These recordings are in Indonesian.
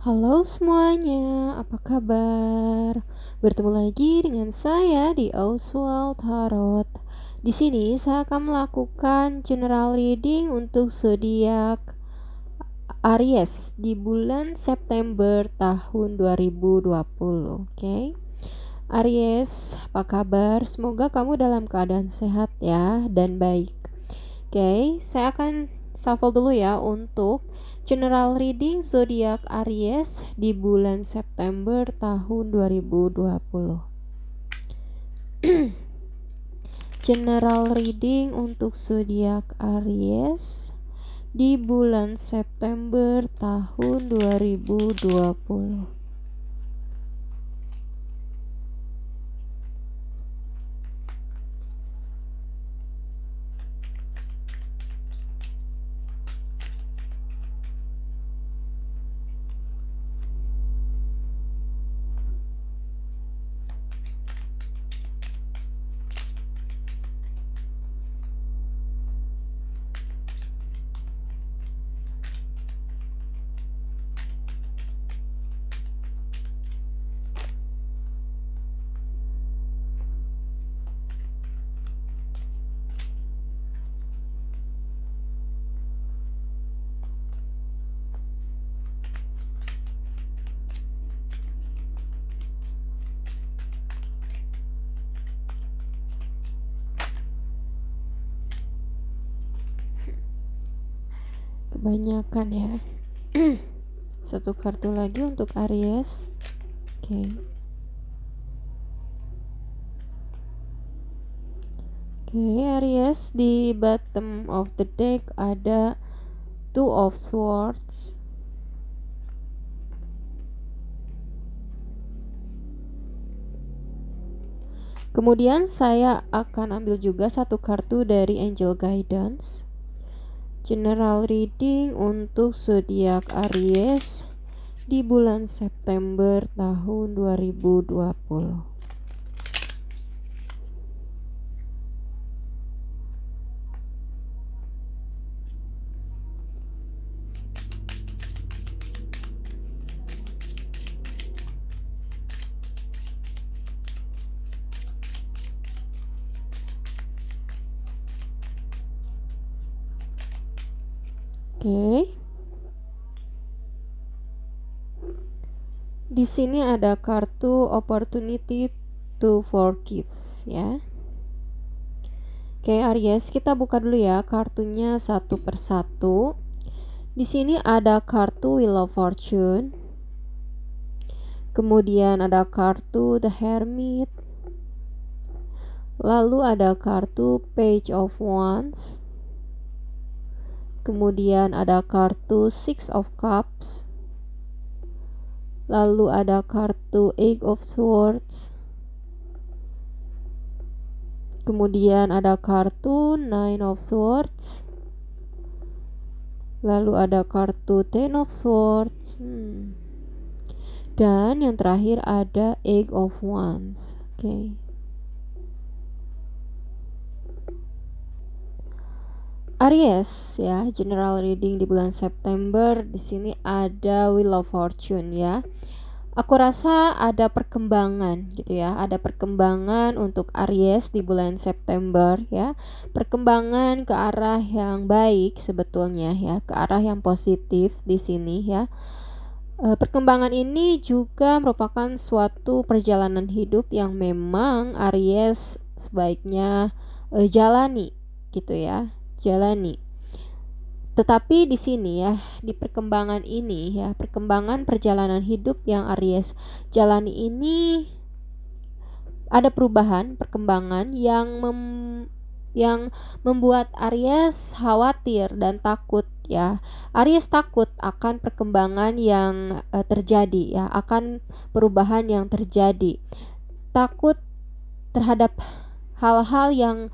Halo semuanya, apa kabar? Bertemu lagi dengan saya di Oswald Tarot. Di sini saya akan melakukan general reading untuk zodiak Aries di bulan September tahun 2020. Oke. Aries, apa kabar? Semoga kamu dalam keadaan sehat ya dan baik. Oke, saya akan shuffle dulu ya untuk general reading zodiak Aries di bulan September tahun 2020. General reading untuk zodiak Aries di bulan September tahun 2020. Kebanyakan ya. Satu kartu lagi untuk Aries. Oke. Oke, Aries, di bottom of the deck ada Two of Swords. Kemudian saya akan ambil juga satu kartu dari Angel Guidance. General reading untuk zodiak Aries di bulan September tahun 2020. Oke. Di sini ada kartu opportunity to forgive ya. Oke, Aries, kita buka dulu ya kartunya satu persatu. Di sini ada kartu Wheel of Fortune. Kemudian ada kartu The Hermit. Lalu ada kartu Page of Wands. Kemudian ada kartu Six of Cups. Lalu ada kartu Eight of Swords. Kemudian ada kartu Nine of Swords. Lalu ada kartu Ten of Swords. Dan yang terakhir ada Eight of Wands. Oke. Aries ya, general reading di bulan September. Di sini ada Wheel of Fortune ya. Aku rasa ada perkembangan gitu ya. Ada perkembangan untuk Aries di bulan September ya. Perkembangan ke arah yang baik sebetulnya ya, ke arah yang positif di sini ya. Perkembangan ini juga merupakan suatu perjalanan hidup yang memang Aries sebaiknya jalani gitu ya. Jalani. Tetapi di sini ya, di perkembangan ini ya, perkembangan perjalanan hidup yang Aries jalani ini ada perubahan, perkembangan yang membuat Aries khawatir dan takut ya. Aries takut akan perkembangan yang terjadi ya, akan perubahan yang terjadi. Takut terhadap hal-hal yang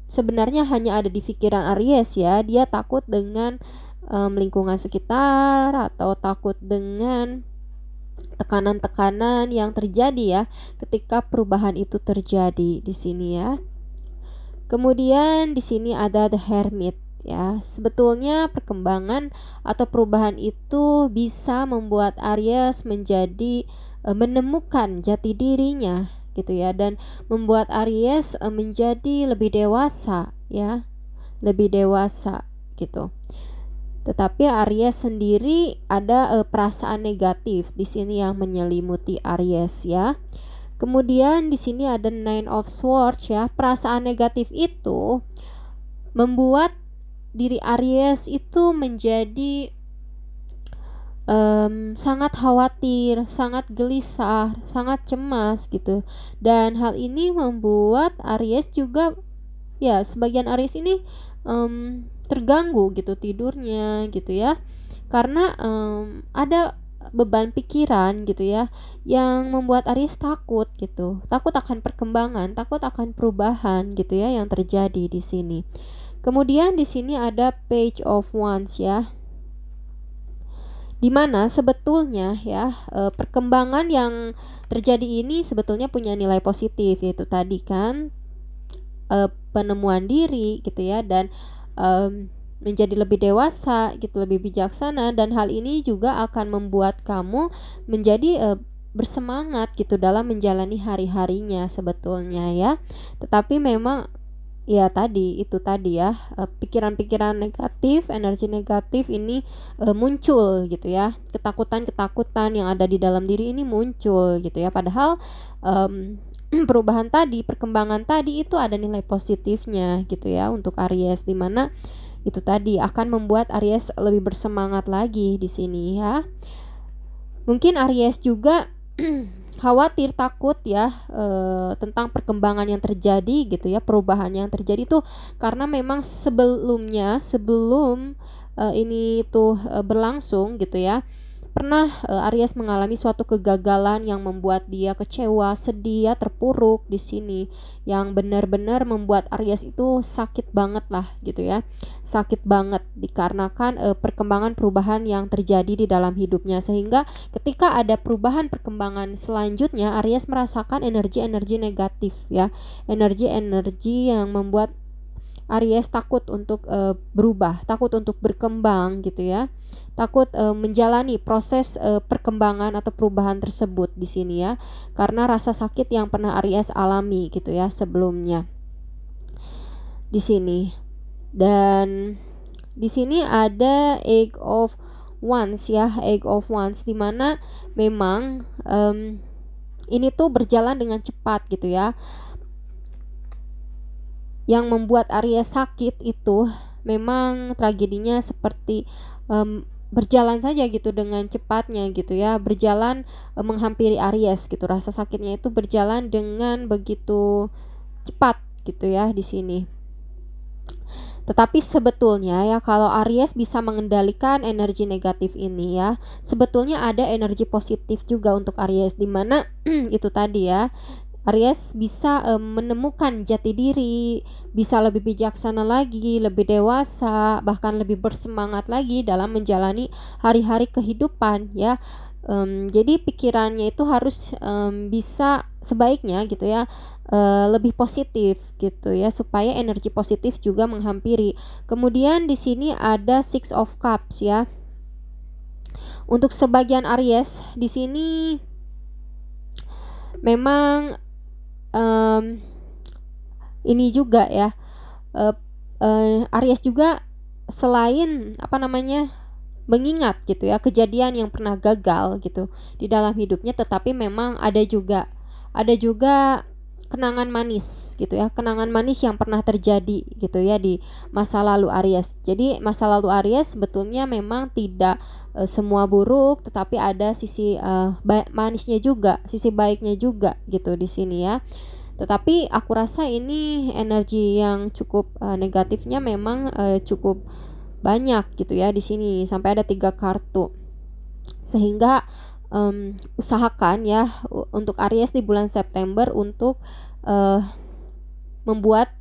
sebenarnya hanya ada di pikiran Aries ya. Dia takut dengan lingkungan sekitar atau takut dengan tekanan-tekanan yang terjadi ya ketika perubahan itu terjadi di sini ya. Kemudian di sini ada The Hermit ya. Sebetulnya perkembangan atau perubahan itu bisa membuat Aries menjadi menemukan jati dirinya gitu ya, dan membuat Aries menjadi lebih dewasa ya, lebih dewasa gitu. Tetapi Aries sendiri ada perasaan negatif di sini yang menyelimuti Aries ya. Kemudian di sini ada Nine of Swords ya. Perasaan negatif itu membuat diri Aries itu menjadi sangat khawatir, sangat gelisah, sangat cemas gitu. Dan hal ini membuat Aries juga, ya sebagian Aries ini terganggu gitu tidurnya gitu ya, karena ada beban pikiran gitu ya, yang membuat Aries takut gitu, takut akan perkembangan, takut akan perubahan gitu ya yang terjadi di sini. Kemudian di sini ada Page of Wands ya, dimana sebetulnya ya perkembangan yang terjadi ini sebetulnya punya nilai positif, yaitu tadi kan penemuan diri gitu ya, dan menjadi lebih dewasa gitu, lebih bijaksana, dan hal ini juga akan membuat kamu menjadi bersemangat gitu dalam menjalani hari-harinya sebetulnya ya. Tetapi memang ya tadi itu tadi ya, pikiran-pikiran negatif, energi negatif ini muncul gitu ya, ketakutan-ketakutan yang ada di dalam diri ini muncul gitu ya, padahal perubahan tadi, perkembangan tadi itu ada nilai positifnya gitu ya untuk Aries, dimana itu tadi akan membuat Aries lebih bersemangat lagi di sini ya. Mungkin Aries juga khawatir, takut ya tentang perkembangan yang terjadi gitu ya, perubahan yang terjadi tuh karena memang sebelumnya, sebelum ini tuh berlangsung gitu ya, pernah Aries mengalami suatu kegagalan yang membuat dia kecewa, sedih ya, terpuruk di sini, yang benar-benar membuat Aries itu sakit banget lah gitu ya, sakit banget dikarenakan perkembangan perubahan yang terjadi di dalam hidupnya, sehingga ketika ada perubahan perkembangan selanjutnya Aries merasakan energi-energi negatif ya, energi-energi yang membuat Aries takut untuk berubah, takut untuk berkembang gitu ya, takut menjalani proses perkembangan atau perubahan tersebut di sini ya, karena rasa sakit yang pernah Aries alami gitu ya sebelumnya di sini. Dan di sini ada Eight of Wands ya, Eight of Wands, dimana memang ini tuh berjalan dengan cepat gitu ya. Yang membuat Aries sakit itu memang tragedinya seperti berjalan saja gitu dengan cepatnya gitu ya, berjalan menghampiri Aries gitu, rasa sakitnya itu berjalan dengan begitu cepat gitu ya di sini. Tetapi sebetulnya ya, kalau Aries bisa mengendalikan energi negatif ini ya, sebetulnya ada energi positif juga untuk Aries, dimana itu tadi ya, Aries bisa menemukan jati diri, bisa lebih bijaksana lagi, lebih dewasa, bahkan lebih bersemangat lagi dalam menjalani hari-hari kehidupan ya. Jadi pikirannya itu harus bisa sebaiknya gitu ya, lebih positif gitu ya, supaya energi positif juga menghampiri. Kemudian di sini ada Six of Cups ya. Untuk sebagian Aries di sini memang ini juga ya, Aries juga selain apa namanya, mengingat gitu ya kejadian yang pernah gagal gitu di dalam hidupnya, tetapi memang ada juga kenangan manis gitu ya, kenangan manis yang pernah terjadi gitu ya di masa lalu Aries. Jadi masa lalu Aries sebetulnya memang tidak semua buruk, tetapi ada sisi manisnya juga, sisi baiknya juga gitu di sini ya. Tetapi aku rasa ini energi yang cukup negatifnya memang cukup banyak gitu ya di sini, sampai ada 3 kartu. Sehingga usahakan ya untuk Aries di bulan September untuk membuat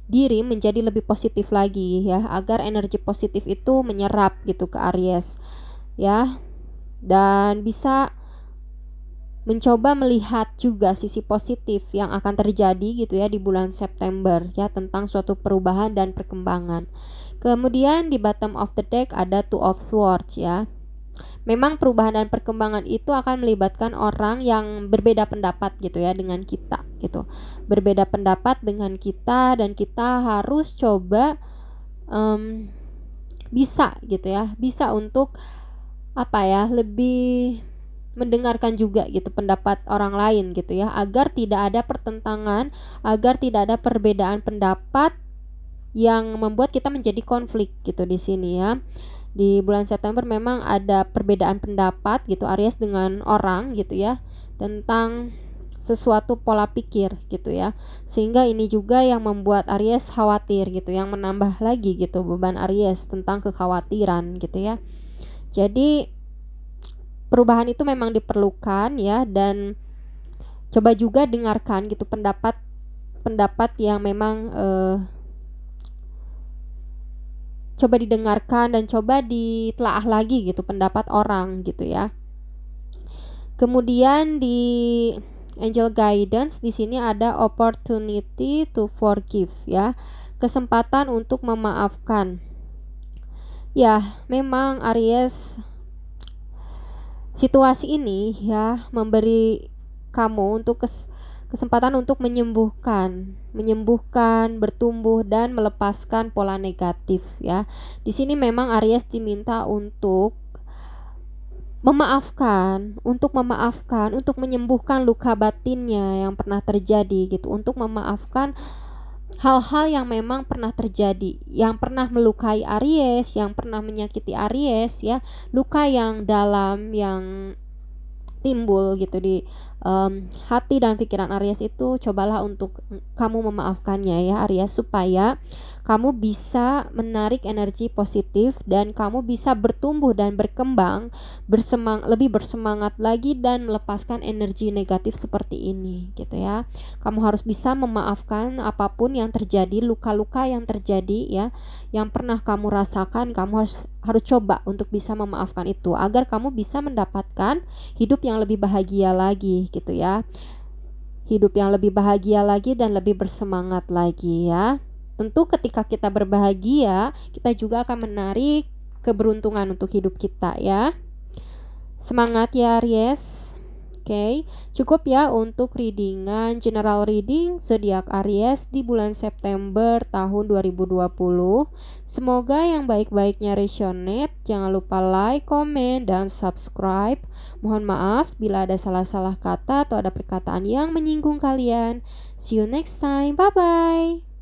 diri menjadi lebih positif lagi ya, agar energi positif itu menyerap gitu ke Aries ya, dan bisa mencoba melihat juga sisi positif yang akan terjadi gitu ya di bulan September ya, tentang suatu perubahan dan perkembangan. Kemudian di bottom of the deck ada Two of Swords ya. Memang perubahan dan perkembangan itu akan melibatkan orang yang berbeda pendapat gitu ya dengan kita gitu. Berbeda pendapat dengan kita, dan kita harus coba bisa gitu ya, bisa untuk apa ya, lebih mendengarkan juga gitu pendapat orang lain gitu ya, agar tidak ada pertentangan, agar tidak ada perbedaan pendapat yang membuat kita menjadi konflik gitu di sini ya. Di bulan September memang ada perbedaan pendapat gitu Aries dengan orang gitu ya, tentang sesuatu pola pikir gitu ya. Sehingga ini juga yang membuat Aries khawatir gitu, yang menambah lagi gitu beban Aries tentang kekhawatiran gitu ya. Jadi perubahan itu memang diperlukan ya, dan coba juga dengarkan gitu pendapat yang memang coba didengarkan dan coba ditelaah lagi gitu pendapat orang gitu ya. Kemudian di angel guidance di sini ada opportunity to forgive ya, kesempatan untuk memaafkan. Ya, memang Aries, situasi ini ya memberi kamu untuk kesempatan untuk menyembuhkan, bertumbuh dan melepaskan pola negatif ya. Di sini memang Aries diminta untuk memaafkan, untuk menyembuhkan luka batinnya yang pernah terjadi gitu, untuk memaafkan hal-hal yang memang pernah terjadi, yang pernah melukai Aries, yang pernah menyakiti Aries ya, luka yang dalam yang timbul gitu di hati dan pikiran Aries itu, cobalah untuk kamu memaafkannya ya Aries, supaya kamu bisa menarik energi positif dan kamu bisa bertumbuh dan berkembang, lebih bersemangat lagi dan melepaskan energi negatif seperti ini gitu ya. Kamu harus bisa memaafkan apapun yang terjadi, luka-luka yang terjadi ya, yang pernah kamu rasakan. Kamu harus coba untuk bisa memaafkan itu, agar kamu bisa mendapatkan hidup yang lebih bahagia lagi gitu ya. Hidup yang lebih bahagia lagi dan lebih bersemangat lagi ya. Tentu ketika kita berbahagia, kita juga akan menarik keberuntungan untuk hidup kita ya. Semangat ya Aries. Oke, cukup ya untuk readingan general reading zodiak Aries di bulan September tahun 2020. Semoga yang baik-baiknya resonate. Jangan lupa like, komen, dan subscribe. Mohon maaf bila ada salah-salah kata atau ada perkataan yang menyinggung kalian. See you next time. Bye-bye.